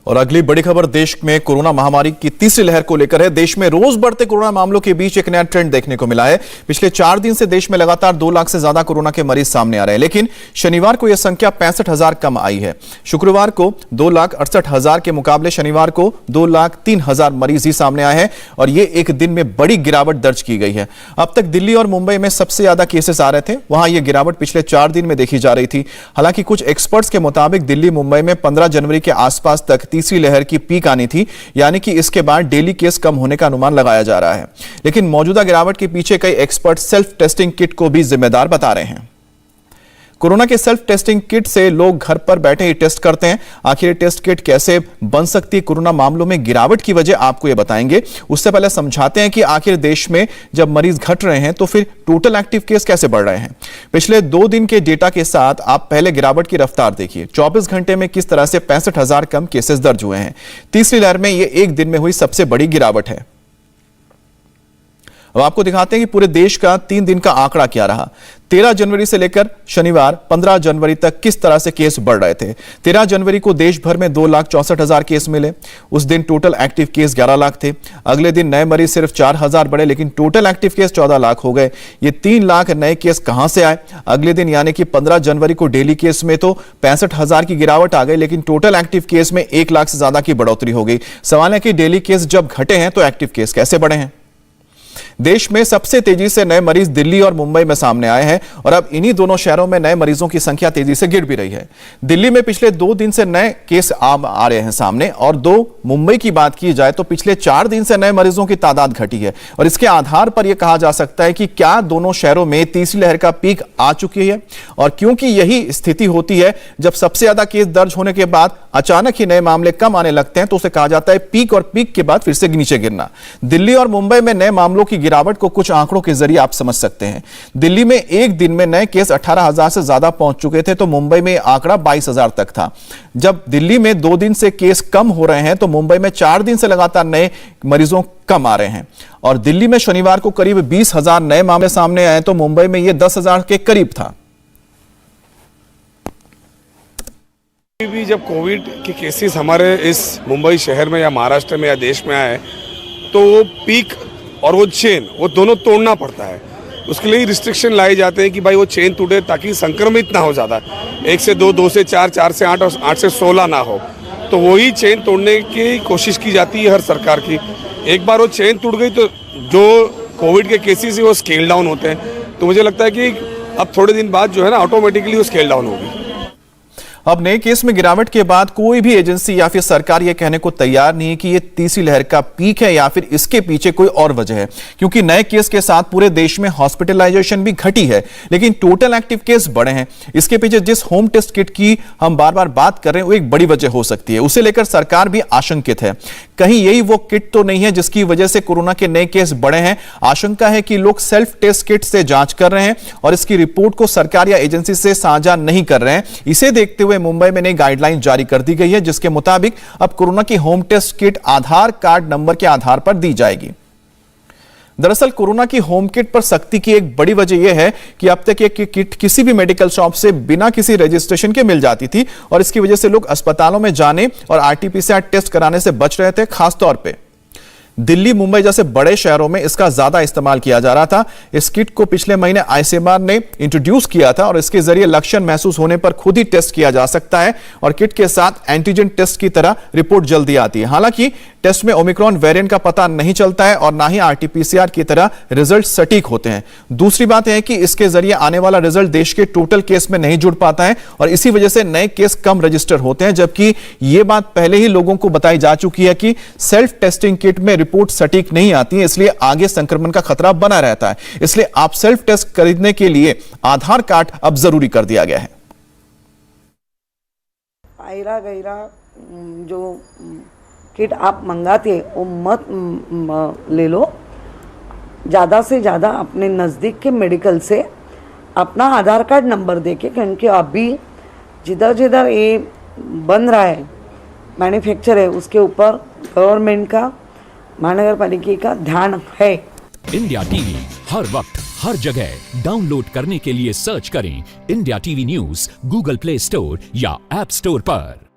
और अगली बड़ी खबर देश में कोरोना महामारी की तीसरी लहर को लेकर है। देश में रोज बढ़ते कोरोना मामलों के बीच एक नया ट्रेंड देखने को मिला है। पिछले 4 दिन से देश में लगातार 2 लाख से ज्यादा कोरोना के मरीज सामने आ रहे हैं, लेकिन शनिवार को यह संख्या 65,000 कम आई है। शुक्रवार को 2,68,000 के मुकाबले शनिवार को 2,03,000 मरीज ही सामने आए हैं और ये एक दिन में बड़ी गिरावट दर्ज की गई है। अब तक दिल्ली और मुंबई में सबसे ज्यादा केसेस आ रहे थे, वहां यह गिरावट पिछले 4 दिन में देखी जा रही थी। हालांकि कुछ एक्सपर्ट्स के मुताबिक दिल्ली मुंबई में 15 जनवरी के आसपास तक तीसरी लहर की पीक आनी थी, यानी कि इसके बाद डेली केस कम होने का अनुमान लगाया जा रहा है। लेकिन मौजूदा गिरावट के पीछे कई एक्सपर्ट सेल्फ टेस्टिंग किट को भी जिम्मेदार बता रहे हैं। कोरोना के सेल्फ टेस्टिंग किट से लोग घर पर बैठे ही टेस्ट करते हैं। आखिर टेस्ट किट कैसे बन सकती है कोरोना मामलों में गिरावट की वजह आपको ये बताएंगे। उससे पहले समझाते हैं कि आखिर देश में जब मरीज घट रहे हैं तो फिर टोटल एक्टिव केस कैसे बढ़ रहे हैं। पिछले 2 दिन के डेटा के साथ आप पहले गिरावट की रफ्तार देखिए। 24 घंटे में किस तरह से 65,000 कम केसेस दर्ज हुए हैं। तीसरी लहर में यह एक दिन में हुई सबसे बड़ी गिरावट है। अब आपको दिखाते हैं कि पूरे देश का 3 दिन का आंकड़ा क्या रहा। 13 जनवरी से लेकर शनिवार 15 जनवरी तक किस तरह से केस बढ़ रहे थे। 13 जनवरी को देश भर में 2,64,000 केस मिले। उस दिन टोटल एक्टिव केस 11 लाख थे। अगले दिन नए मरीज सिर्फ 4,000 बढ़े, लेकिन टोटल एक्टिव केस 14 लाख हो गए। ये 3 लाख नए केस कहां से आए। अगले दिन यानी कि 15 जनवरी को डेली केस में तो 65,000 की गिरावट आ गई, लेकिन टोटल एक्टिव केस में 1 लाख से ज्यादा की बढ़ोतरी हो गई। सवाल है कि डेली केस जब घटे हैं तो एक्टिव केस कैसे बढ़े हैं। देश में सबसे तेजी से नए मरीज दिल्ली और मुंबई में सामने आए हैं और अब इन्हीं दोनों शहरों में नए मरीजों की संख्या तेजी से गिर भी रही है। दिल्ली में पिछले 2 दिन से नए केस आ रहे हैं सामने और मुंबई की बात की जाए तो पिछले 4 दिन से नए मरीजों की तादाद घटी है और इसके आधार पर यह कहा जा सकता है कि क्या दोनों शहरों में तीसरी लहर का पीक आ चुकी है। और क्योंकि यही स्थिति होती है, जब सबसे ज्यादा केस दर्ज होने के बाद अचानक ही नए मामले कम आने लगते हैं तो उसे कहा जाता है पीक, और पीक के बाद फिर से नीचे गिरना। दिल्ली और मुंबई में नए मामलों की गिरावट को कुछ आंकड़ों के जरिए आप समझ सकते हैं। दिल्ली में एक दिन में नए केस 18,000 से ज्यादा पहुंच चुके थे तो मुंबई में आंकड़ा 22,000 तक था। जब दिल्ली में 2 दिन से केस कम हो रहे हैं तो मुंबई में 4 दिन से लगातार नए मरीजों कम आ रहे हैं। और दिल्ली में शनिवार को करीब 20,000 नए मामले सामने आए तो मुंबई में यह 10,000 के करीब था। भी जब कोविड के केसेस हमारे इस मुंबई शहर में या महाराष्ट्र में या देश में आए तो वो पीक और वो चेन, वो दोनों तोड़ना पड़ता है। उसके लिए रिस्ट्रिक्शन लाए जाते हैं कि भाई वो चेन टूटे ताकि संक्रमित ना हो ज़्यादा। 1 से 2, 2 से 4, 4 से 8 और 8 से 16 ना हो। तो वही चेन तोड़ने की कोशिश की जाती है हर सरकार की। एक बार वो चेन टूट गई तो जो कोविड के केसेस है वो स्केल डाउन होते हैं। तो मुझे लगता है कि अब थोड़े दिन बाद जो है ना ऑटोमेटिकली वो स्केल डाउन होगी। अब नए केस में गिरावट के बाद कोई भी एजेंसी या फिर सरकार यह कहने को तैयार नहीं है कि यह तीसरी लहर का पीक है या फिर इसके पीछे कोई और वजह है, क्योंकि नए केस के साथ पूरे देश में हॉस्पिटलाइजेशन भी घटी है, लेकिन टोटल एक्टिव केस बढ़े हैं। इसके पीछे जिस होम टेस्ट किट की हम बार बार बात कर रहे हैं वो एक बड़ी वजह हो सकती है। उसे लेकर सरकार भी आशंकित है। कहीं यही वो किट तो नहीं है जिसकी वजह से कोरोना के नए केस बढ़े हैं। आशंका है कि लोग सेल्फ टेस्ट किट से जांच कर रहे हैं और इसकी रिपोर्ट को सरकार या एजेंसी से साझा नहीं कर रहे हैं। इसे देखते हुए मुंबई में नई गाइडलाइन जारी कर दी गई है, जिसके मुताबिक अब कोरोना की होम टेस्ट किट आधार कार्ड नंबर के आधार पर दी जाएगी। दरअसल कोरोना की होम किट पर सख्ती की एक बड़ी वजह यह है कि अब तक ये किट किसी भी मेडिकल शॉप से बिना किसी रजिस्ट्रेशन के मिल जाती थी और इसकी वजह से लोग अस्पतालों में जाने और आरटी-पीसीआर टेस्ट कराने से बच रहे थे। खासतौर पे दिल्ली, मुंबई जैसे बड़े शहरों में इसका ज्यादा इस्तेमाल किया जा रहा था। इस किट को पिछले महीने आईसीएमआर ने इंट्रोड्यूस किया था और इसके जरिए लक्षण महसूस होने पर खुद ही टेस्ट किया जा सकता है और किट के साथ एंटीजन टेस्ट की तरह रिपोर्ट जल्दी आती है। हालांकि टेस्ट में ओमिक्रॉन वेरिएंट का पता नहीं चलता है और ना ही आरटी-पीसीआर की तरह रिजल्ट सटीक होते हैं। दूसरी बात यह है कि इसके जरिए आने वाला रिजल्ट देश के टोटल केस में नहीं जुड़ पाता है और इसी वजह से नए केस कम रजिस्टर होते हैं, जबकि यह बात पहले ही लोगों को बताई जा चुकी है कि सेल्फ टेस्टिंग किट में रिपोर्ट सटीक नहीं आती है, इसलिए आगे संक्रमण का खतरा बना रहता है। इसलिए आप सेल्फ टेस्ट खरीदने के लिए आधार कार्ड अब जरूरी कर दिया गया है। आयरा गैरा जो किट आप मंगाते हैं वो मत ले लो। ज़्यादा से ज़्यादा अपने नज़दीक के मेडिकल से अपना आधार कार्ड नंबर देके, क्योंकि अभी जिधर जिधर ये बन रहा है मैन्युफैक्चर है उसके ऊपर गवर्नमेंट का, महानगर पालिका का ध्यान है। इंडिया टीवी हर वक्त हर जगह डाउनलोड करने के लिए सर्च करें India TV news Google play store या ऐप स्टोर पर।